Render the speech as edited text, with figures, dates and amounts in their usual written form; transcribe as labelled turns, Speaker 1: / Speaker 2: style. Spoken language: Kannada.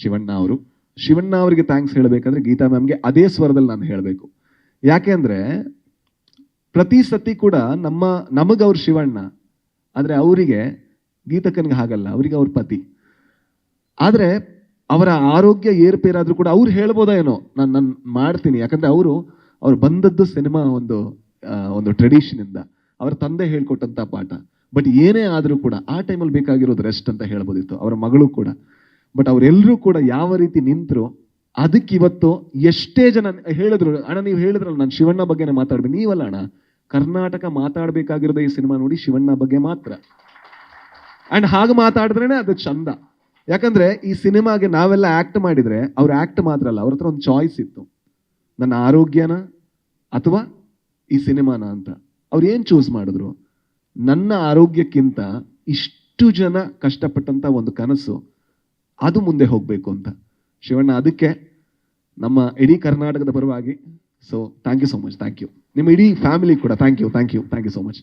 Speaker 1: ಶಿವಣ್ಣ ಅವರಿಗೆ ಥ್ಯಾಂಕ್ಸ್ ಹೇಳಬೇಕಾದ್ರೆ ಗೀತಾ ಮ್ಯಾಮ್ಗೆ ಅದೇ ಸ್ವರದಲ್ಲಿ ನಾನು ಹೇಳಬೇಕು. ಯಾಕೆ ಅಂದ್ರೆ ಪ್ರತಿ ಸತಿ ಕೂಡ ನಮಗವ್ರ ಶಿವಣ್ಣ, ಆದ್ರೆ ಅವರಿಗೆ ಗೀತಕ್ಕನಿಗೆ ಹಾಗಲ್ಲ, ಅವರಿಗೆ ಅವ್ರ ಪತಿ. ಆದ್ರೆ ಅವರ ಆರೋಗ್ಯ ಏರ್ಪೇರಾದ್ರೂ ಕೂಡ ಅವ್ರು ಹೇಳ್ಬೋದಾ ಏನೋ ನಾನು ಮಾಡ್ತೀನಿ, ಯಾಕಂದ್ರೆ ಅವ್ರು ಬಂದದ್ದು ಸಿನಿಮಾ ಒಂದು ಟ್ರೆಡಿಷನ್ ಇಂದ, ಅವರ ತಂದೆ ಹೇಳ್ಕೊಟ್ಟಂತ ಪಾಠ. ಬಟ್ ಏನೇ ಆದ್ರೂ ಕೂಡ ಆ ಟೈಮಲ್ಲಿ ಬೇಕಾಗಿರೋದು ರೆಸ್ಟ್ ಅಂತ ಹೇಳ್ಬೋದಿತ್ತು, ಅವರ ಮಗಳು ಕೂಡ. ಬಟ್ ಅವರೆಲ್ಲರೂ ಕೂಡ ಯಾವ ರೀತಿ ನಿಂತರು, ಅದಕ್ಕೆ ಇವತ್ತು ಎಷ್ಟೇ ಜನ ಹೇಳಿದ್ರು, ಅಣ್ಣ ನೀವು ಹೇಳಿದ್ರಲ್ಲ ನಾನು ಶಿವಣ್ಣ ಬಗ್ಗೆನೇ ಮಾತಾಡ್ಬೇಕು. ನೀವಲ್ಲ ಅಣ್ಣ, ಕರ್ನಾಟಕ ಮಾತಾಡ್ಬೇಕಾಗಿರೋದೇ ಈ ಸಿನಿಮಾ ನೋಡಿ ಶಿವಣ್ಣ ಬಗ್ಗೆ ಮಾತ್ರ. ಅಂಡ್ ಹಾಗೆ ಮಾತಾಡಿದ್ರೇನೆ ಅದು ಚಂದ. ಯಾಕಂದ್ರೆ ಈ ಸಿನಿಮಾಗೆ ನಾವೆಲ್ಲ ಆಕ್ಟ್ ಮಾಡಿದ್ರೆ ಅವ್ರು ಆಕ್ಟ್ ಮಾತ್ರ ಅಲ್ಲ, ಅವ್ರ ಹತ್ರ ಒಂದು ಚಾಯ್ಸ್ ಇತ್ತು, ನನ್ನ ಆರೋಗ್ಯನ ಅಥವಾ ಈ ಸಿನಿಮಾನ ಅಂತ. ಅವ್ರು ಏನ್ ಚೂಸ್ ಮಾಡಿದ್ರು? ನನ್ನ ಆರೋಗ್ಯಕ್ಕಿಂತ ಇಷ್ಟು ಜನ ಕಷ್ಟಪಟ್ಟಂತ ಒಂದು ಕನಸು ಅದು ಮುಂದೆ ಹೋಗ್ಬೇಕು ಅಂತ ಶಿವಣ್ಣ. ಅದಕ್ಕೆ ನಮ್ಮ ಇಡೀ ಕರ್ನಾಟಕದ ಪರವಾಗಿ thank you so much. Thank you. ನಿಮ್ಮ ಇಡೀ ಫ್ಯಾಮಿಲಿ ಕೂಡ ಥ್ಯಾಂಕ್ ಯು ಸೋ ಮಚ್.